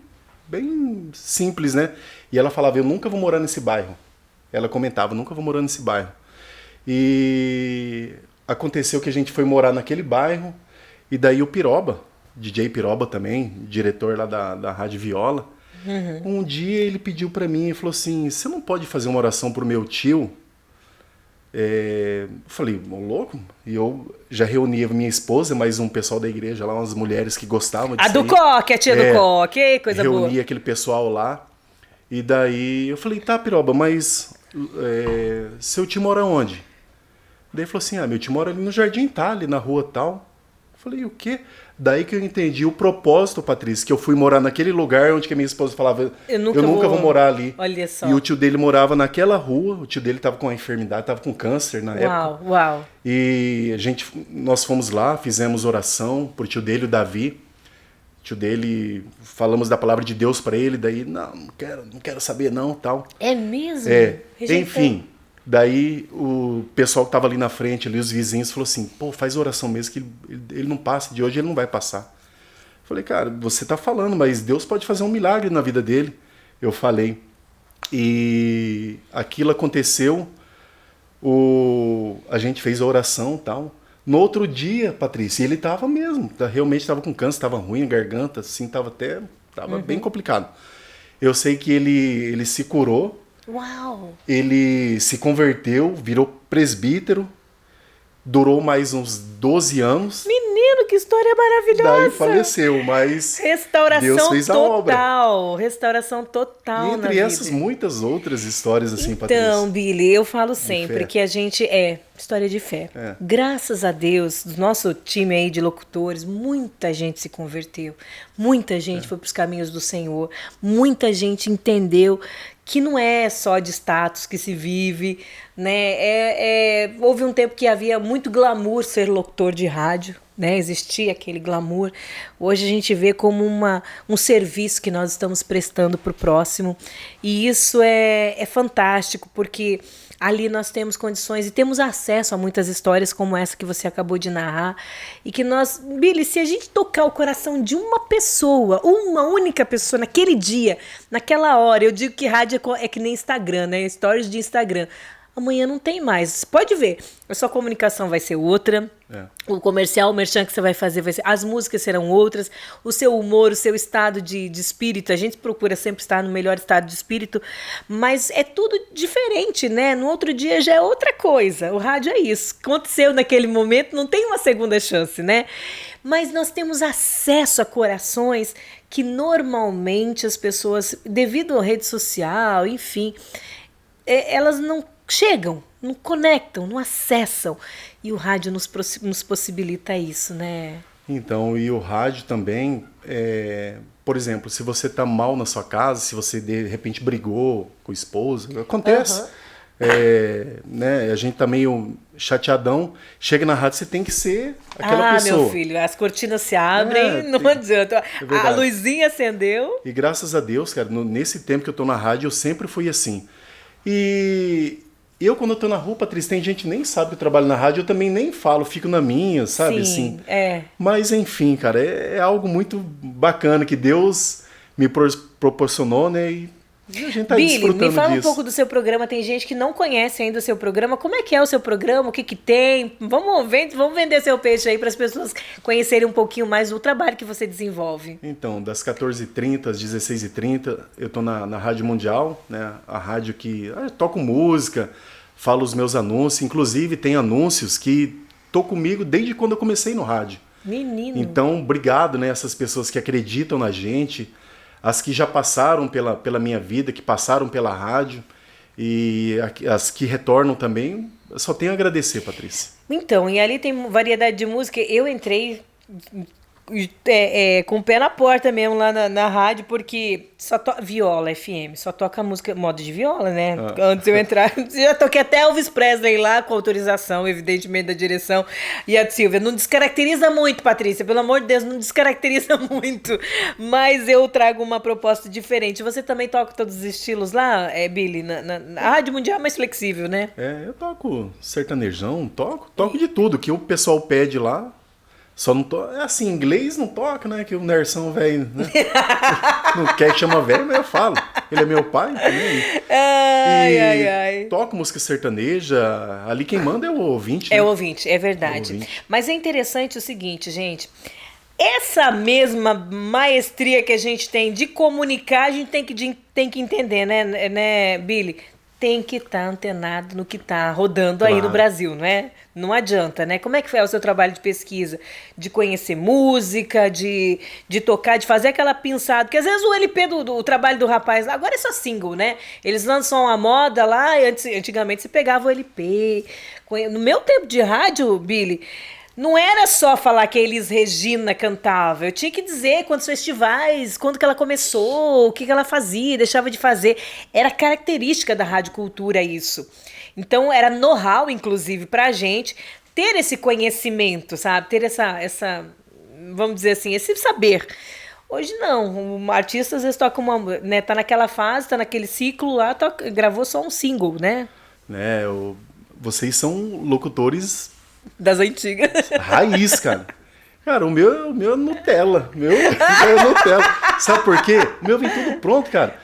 simples, né? E ela falava, eu nunca vou morar nesse bairro. Ela comentava, nunca vou morar nesse bairro. E aconteceu que a gente foi morar naquele bairro e daí o Piroba, DJ Piroba também, diretor lá da Rádio Viola, um dia ele pediu pra mim e falou assim, você não pode fazer uma oração pro meu tio? Eu falei, louco? E eu já reunia minha esposa, mais um pessoal da igreja lá, umas mulheres que gostavam disso. A do Coque, a tia do Coque, coisa boa. Reunia aquele pessoal lá. E daí eu falei, tá, Piroba, mas seu tio mora onde? Daí ele falou assim, meu tio mora ali no Jardim Itália, na rua tal. Eu falei, o quê? Daí que eu entendi o propósito, Patrícia, que eu fui morar naquele lugar onde que a minha esposa falava, eu nunca vou morar ali. Olha só. E o tio dele morava naquela rua, o tio dele estava com uma enfermidade, estava com câncer na época. Uau. E nós fomos lá, fizemos oração pro tio dele, o Davi. O tio dele, falamos da palavra de Deus para ele, daí, não quero saber não, tal. É mesmo? Enfim. Daí o pessoal que estava ali na frente, ali os vizinhos, falou assim, pô, faz oração mesmo que ele não passa, de hoje ele não vai passar. Falei, cara, você tá falando, mas Deus pode fazer um milagre na vida dele. Eu falei. E aquilo aconteceu, a gente fez a oração e tal. No outro dia, Patrícia, ele tava mesmo, realmente estava com câncer, estava ruim a garganta, assim, tava bem complicado. Eu sei que ele se curou. Uau! Ele se converteu, virou presbítero, durou mais uns 12 anos. Menino, que história maravilhosa! Daí faleceu, mas restauração Deus fez a total, obra. Restauração total. E entre essas muitas outras histórias assim, Patrícia. Então, Billy, eu falo sempre que a gente história de fé. Graças a Deus, do nosso time aí de locutores, muita gente se converteu, muita gente foi para os caminhos do Senhor, muita gente entendeu que não é só de status que se vive, né? Houve um tempo que havia muito glamour ser locutor de rádio, né? Existia aquele glamour. Hoje a gente vê como um serviço que nós estamos prestando para o próximo. E isso é fantástico, porque ali nós temos condições e temos acesso a muitas histórias como essa que você acabou de narrar. E que Billy, se a gente tocar o coração de uma pessoa, uma única pessoa, naquele dia, naquela hora, eu digo que rádio é que nem Instagram, né? Stories de Instagram. Amanhã não tem mais. Você pode ver. A sua comunicação vai ser outra. O comercial, o merchan que você vai fazer vai ser... As músicas serão outras. O seu humor, o seu estado de espírito. A gente procura sempre estar no melhor estado de espírito. Mas é tudo diferente, né? No outro dia já é outra coisa. O rádio é isso. Aconteceu naquele momento, não tem uma segunda chance, né? Mas nós temos acesso a corações que normalmente as pessoas, devido à rede social, enfim, elas não chegam, não conectam, não acessam. E o rádio nos possibilita isso, né? Então, e o rádio também, por exemplo, se você tá mal na sua casa, se você de repente brigou com a esposa, acontece. Né? A gente tá meio chateadão, chega na rádio, você tem que ser aquela pessoa. Meu filho, as cortinas se abrem, não adianta. A luzinha acendeu. E graças a Deus, cara, nesse tempo que eu tô na rádio, eu sempre fui assim. E eu, quando eu tô na rua, Patrícia, tem gente que nem sabe que eu trabalho na rádio, eu também nem falo, fico na minha, sabe? Sim, assim. Mas, enfim, cara, é algo muito bacana que Deus me proporcionou, né? E E a gente tá Billy, desfrutando me fala um disso. pouco do seu programa. Tem gente que não conhece ainda o seu programa. Como é que é o seu programa? O que que tem? Vamos vender seu peixe aí para as pessoas conhecerem um pouquinho mais do trabalho que você desenvolve. Então, das 14h30 às 16h30, eu tô na Rádio Mundial, né? A rádio que eu toco música, falo os meus anúncios. Inclusive, tem anúncios que tô comigo desde quando eu comecei no rádio. Menino. Então, obrigado, né? Essas pessoas que acreditam na gente, as que já passaram pela minha vida, que passaram pela rádio e as que retornam também, eu só tenho a agradecer, Patrícia. Então, e ali tem variedade de música. Eu entrei com o pé na porta mesmo lá na rádio, porque só toca viola FM, só toca música, modo de viola, né? Antes de eu entrar, já toquei até Elvis Presley lá, com autorização, evidentemente, da direção. E a Silvia, não descaracteriza muito, Patrícia, pelo amor de Deus, não descaracteriza muito. Mas eu trago uma proposta diferente. Você também toca todos os estilos lá, Billy? A Rádio Mundial é mais flexível, né? Eu toco sertanejão, toco de tudo, que o pessoal pede lá. Só não é assim, inglês não toca, né? Que o Nersão velho, né? Não quer que chama velho, mas eu falo. Ele é meu pai também. Ai. Toco música sertaneja. Ali quem manda é o ouvinte. É né? o ouvinte, é verdade. Mas é interessante o seguinte, gente. Essa mesma maestria que a gente tem de comunicar, a gente tem que entender, né, Billy? Tem que estar antenado no que está rodando aí no Brasil, não é? Não adianta, né? Como é que foi o seu trabalho de pesquisa? De conhecer música, de tocar, de fazer aquela pinçada. Porque às vezes o LP do trabalho do rapaz, agora é só single, né? Eles lançam a moda lá, e antigamente você pegava o LP. No meu tempo de rádio, Billy, não era só falar que a Elis Regina cantava. Eu tinha que dizer quantos festivais, quando que ela começou, o que ela fazia, deixava de fazer. Era característica da Rádio Cultura isso. Então era know-how, inclusive, pra gente ter esse conhecimento, sabe? Ter essa vamos dizer assim, esse saber. Hoje não, o artista às vezes toca né, tá naquela fase, tá naquele ciclo lá, gravou só um single, né? Vocês são locutores das antigas. Raiz, cara. Cara, o meu é Nutella. O meu é Nutella. Sabe por quê? O meu vem tudo pronto, cara.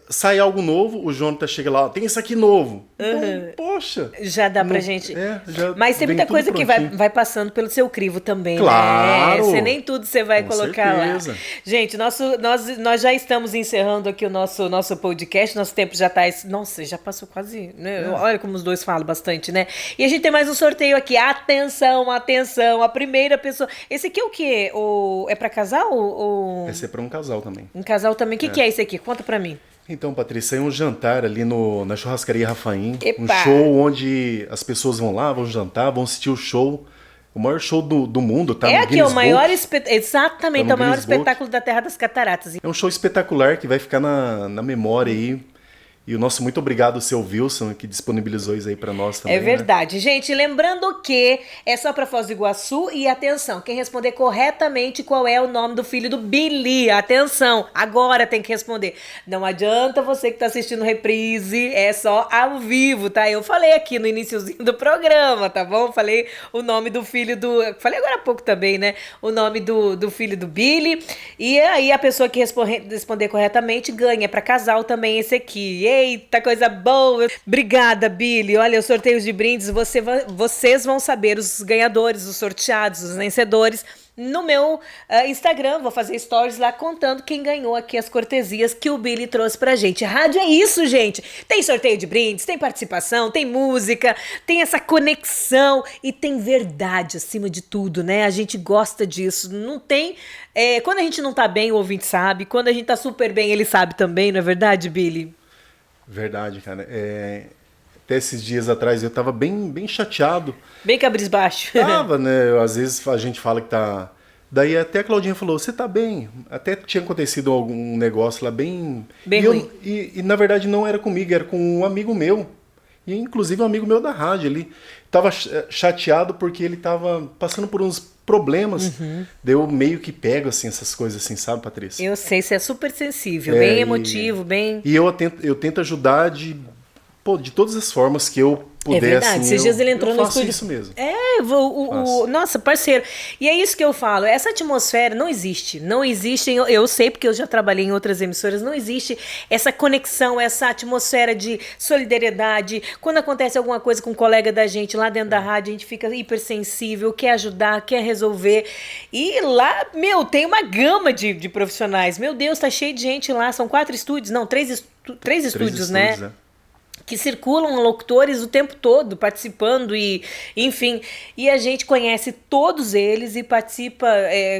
Sai algo novo, o Jonathan chega lá, tem isso aqui novo. Então, poxa. Já dá pra gente. Já mas tem muita coisa que vai passando pelo seu crivo também, claro, né? Você nem tudo você vai colocar certeza. Lá. Gente, nós já estamos encerrando aqui o nosso podcast, nosso tempo já tá... Nossa, já passou quase... Né? Olha como os dois falam bastante, né? E a gente tem mais um sorteio aqui. Atenção, a primeira pessoa... Esse aqui é o quê? É pra casal? Esse é pra um casal também. Um casal também. O que é esse aqui? Conta pra mim. Então, Patrícia, é um jantar ali na churrascaria Rafaim. Epa. Um show onde as pessoas vão lá, vão jantar, vão assistir o show. O maior show do mundo, tá? É no aqui, Guinness o maior Book. exatamente, Tá o maior Guinness Book. espetáculo da Terra das Cataratas. É um show espetacular que vai ficar na memória aí. E o nosso muito obrigado, seu Wilson, que disponibilizou isso aí pra nós também. É verdade. Né? Gente, lembrando que é só pra Foz do Iguaçu e atenção, quem responder corretamente qual é o nome do filho do Billy, atenção, agora tem que responder. Não adianta você que tá assistindo reprise, é só ao vivo, tá? Eu falei aqui no iniciozinho do programa, tá bom? Falei o nome do filho falei agora há pouco também, né? O nome do filho do Billy. E aí a pessoa que responder corretamente ganha. Pra casal também esse aqui. Eita, coisa boa! Obrigada, Billy. Olha, os sorteios de brindes, vocês vão saber os ganhadores, os sorteados, os vencedores no meu Instagram. Vou fazer stories lá contando quem ganhou aqui as cortesias que o Billy trouxe pra gente. Rádio é isso, gente. Tem sorteio de brindes, tem participação, tem música, tem essa conexão e tem verdade acima de tudo, né? A gente gosta disso. Não tem... quando a gente não tá bem, o ouvinte sabe. Quando a gente tá super bem, ele sabe também, não é verdade, Billy? Verdade, cara. Até esses dias atrás eu tava bem chateado. Bem cabisbaixo. Tava, né? Às vezes a gente fala que tá... Daí até a Claudinha falou, você tá bem? Até tinha acontecido algum negócio lá bem ruim. E na verdade não era comigo, era com um amigo meu. E inclusive um amigo meu da rádio. Ele tava chateado porque ele tava passando por uns problemas. Eu meio que pego assim, essas coisas assim, sabe, Patrícia? Eu sei, você é super sensível, bem emotivo, bem... E eu tento ajudar de todas as formas que eu puder, é verdade, assim, esses dias ele entrou eu no faço estúdio. isso mesmo. Nossa, parceiro. E é isso que eu falo, essa atmosfera não existe. Não existe, eu sei porque eu já trabalhei em outras emissoras, não existe essa conexão, essa atmosfera de solidariedade. Quando acontece alguma coisa com um colega da gente lá dentro da rádio, a gente fica hipersensível, quer ajudar, quer resolver. E lá, tem uma gama de profissionais. Meu Deus, tá cheio de gente lá. São 4 estúdios, não, 3 estúdios, né? Que circulam locutores o tempo todo, participando e, enfim, e a gente conhece todos eles e participa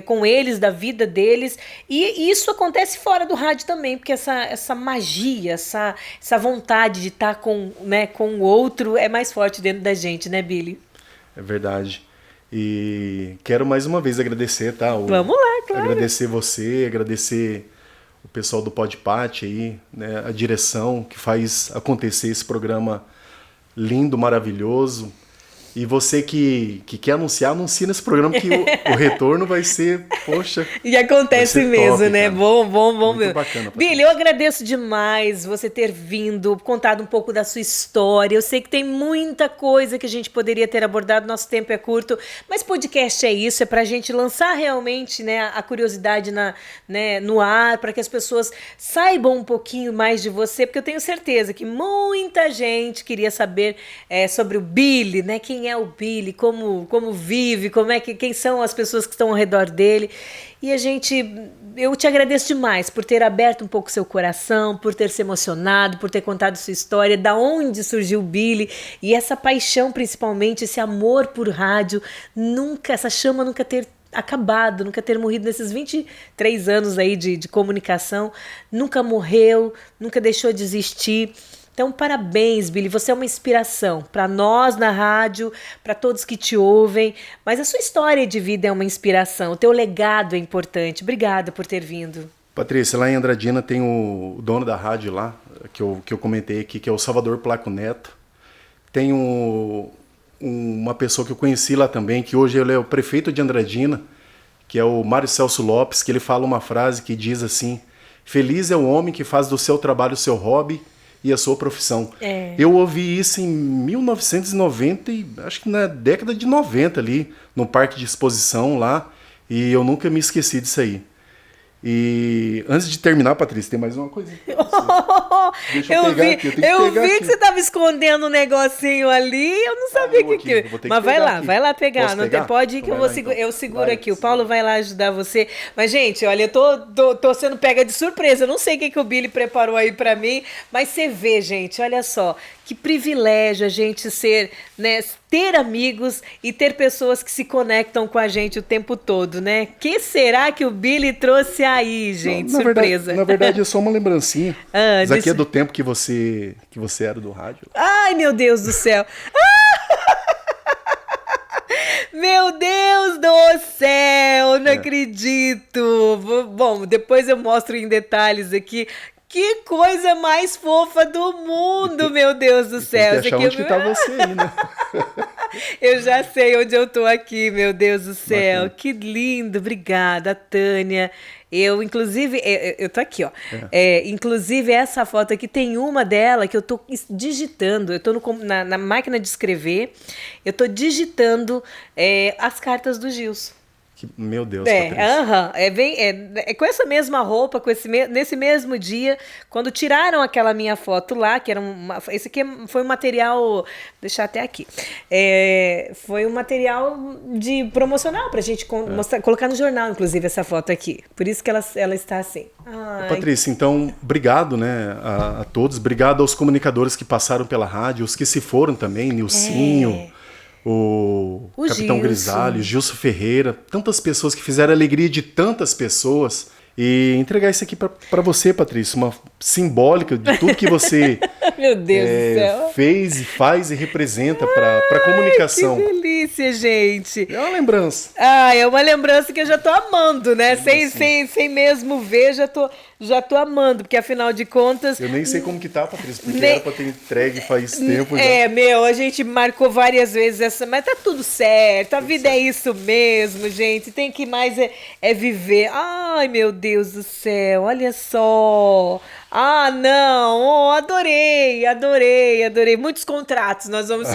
com eles da vida deles, e isso acontece fora do rádio também, porque essa magia, essa vontade de estar com o outro é mais forte dentro da gente, né, Billy? É verdade. E quero mais uma vez agradecer, tá? Vamos lá, claro. Agradecer você, agradecer o pessoal do Podpate aí, né, a direção que faz acontecer esse programa lindo, maravilhoso. E você que quer anunciar, anuncie nesse programa que o retorno vai ser, poxa... E acontece mesmo, top, né? Cara. Bom muito mesmo. Bacana, Billy, eu agradeço demais você ter vindo, contado um pouco da sua história. Eu sei que tem muita coisa que a gente poderia ter abordado, nosso tempo é curto, mas podcast é isso, é pra gente lançar realmente, né, a curiosidade no ar, para que as pessoas saibam um pouquinho mais de você, porque eu tenho certeza que muita gente queria saber sobre o Billy, né? Quem é o Billy, como vive, quem são as pessoas que estão ao redor dele. E eu te agradeço demais por ter aberto um pouco seu coração, por ter se emocionado, por ter contado sua história, da onde surgiu o Billy e essa paixão, principalmente, esse amor por rádio, essa chama nunca ter acabado, nunca ter morrido nesses 23 anos aí de comunicação, nunca morreu, nunca deixou de existir. Então, parabéns, Billy, você é uma inspiração para nós na rádio, para todos que te ouvem, mas a sua história de vida é uma inspiração, o teu legado é importante. Obrigada por ter vindo. Patrícia, lá em Andradina tem o dono da rádio lá, que eu comentei aqui, que é o Salvador Placo Neto. Tem uma pessoa que eu conheci lá também, que hoje ele é o prefeito de Andradina, que é o Mário Celso Lopes, que ele fala uma frase que diz assim: feliz é o homem que faz do seu trabalho o seu hobby e a sua profissão. Eu ouvi isso em 1990, acho que na década de 90 ali, no parque de exposição lá, e eu nunca me esqueci disso aí. E antes de terminar, Patrícia, tem mais uma coisa. Deixa eu pegar aqui. Eu vi que você estava escondendo um negocinho ali, eu não sabia o que. Mas vai lá pegar. Posso não pegar? Pode ir que eu seguro aqui. O Paulo vai lá ajudar você. Mas, gente, olha, eu tô sendo pega de surpresa. Eu não sei o que o Billy preparou aí pra mim, mas você vê, gente, olha só. Que privilégio a gente ter amigos e ter pessoas que se conectam com a gente o tempo todo, né? Que será que o Billy trouxe aí, gente? Surpresa. Na verdade, é só uma lembrancinha. Isso aqui é do tempo que você era do rádio. Ai, meu Deus do céu. Meu Deus do céu, não acredito. Bom, depois eu mostro em detalhes aqui. Que coisa mais fofa do mundo, meu Deus do céu. Tem que achar onde que tá você aí, né? Eu já sei onde eu tô aqui, meu Deus do céu. Bacana. Que lindo, obrigada, Tânia. Inclusive, eu tô aqui, ó. Inclusive, essa foto aqui tem uma dela que eu tô digitando. Eu tô na máquina de escrever, eu tô digitando as cartas do Gilson. Meu Deus, Patrícia. É com essa mesma roupa, nesse mesmo dia, quando tiraram aquela minha foto lá, que era esse aqui foi um material, deixar até aqui, foi um material promocional pra gente colocar no jornal, inclusive, essa foto aqui. Por isso que ela está assim. Patrícia, então, obrigado, né, a todos, obrigado aos comunicadores que passaram pela rádio, os que se foram também, Nilcinho, o Capitão Grisalho, Gilson Ferreira, tantas pessoas que fizeram a alegria de tantas pessoas. E entregar isso aqui para você, Patrícia, uma simbólica de tudo que você Meu Deus do céu. fez e faz e representa para a comunicação. Que delícia, gente. É uma lembrança. Ah, é uma lembrança que eu já tô amando, né? Sem mesmo ver, já tô amando, porque afinal de contas... Eu nem sei como que tá, Patrícia, porque era pra ter entregue faz tempo já. A gente marcou várias vezes essa, mas tá tudo certo, a vida é isso mesmo, gente, tem que mais viver. Ai, meu Deus do céu, olha só. Ah, não, adorei. Muitos contratos, nós vamos...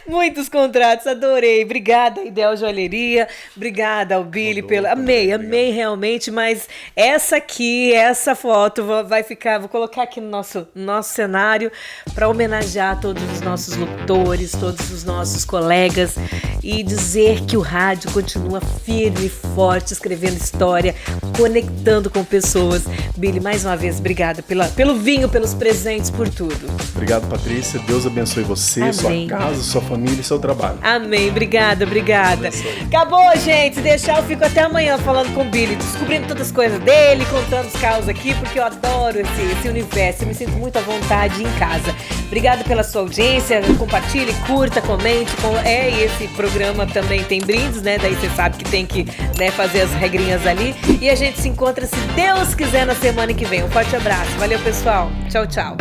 Muitos contratos, adorei. Obrigada, Ideal Joalheria. Obrigada ao Billy pelo. Amei realmente, mas essa foto vai ficar, vou colocar aqui no nosso cenário para homenagear todos os nossos locutores, todos os nossos colegas e dizer que o rádio continua firme e forte, escrevendo história, conectando com pessoas. Billy, mais uma vez, obrigada pelo vinho, pelos presentes, por tudo. Obrigado, Patrícia. Deus abençoe você, Amém. Sua casa, sua família e seu trabalho. Amém. Obrigada. Acabou, gente. Se deixar, eu fico até amanhã falando com o Billy, descobrindo todas as coisas dele, contando os caos aqui, porque eu adoro esse universo. Eu me sinto muito à vontade em casa. Obrigada pela sua audiência. Compartilhe, curta, comente. E esse programa também tem brindes, né? Daí você sabe que tem que fazer as regrinhas ali. E a gente se encontra, se Deus quiser, na semana que vem. Um forte abraço. Valeu, pessoal. Tchau, tchau.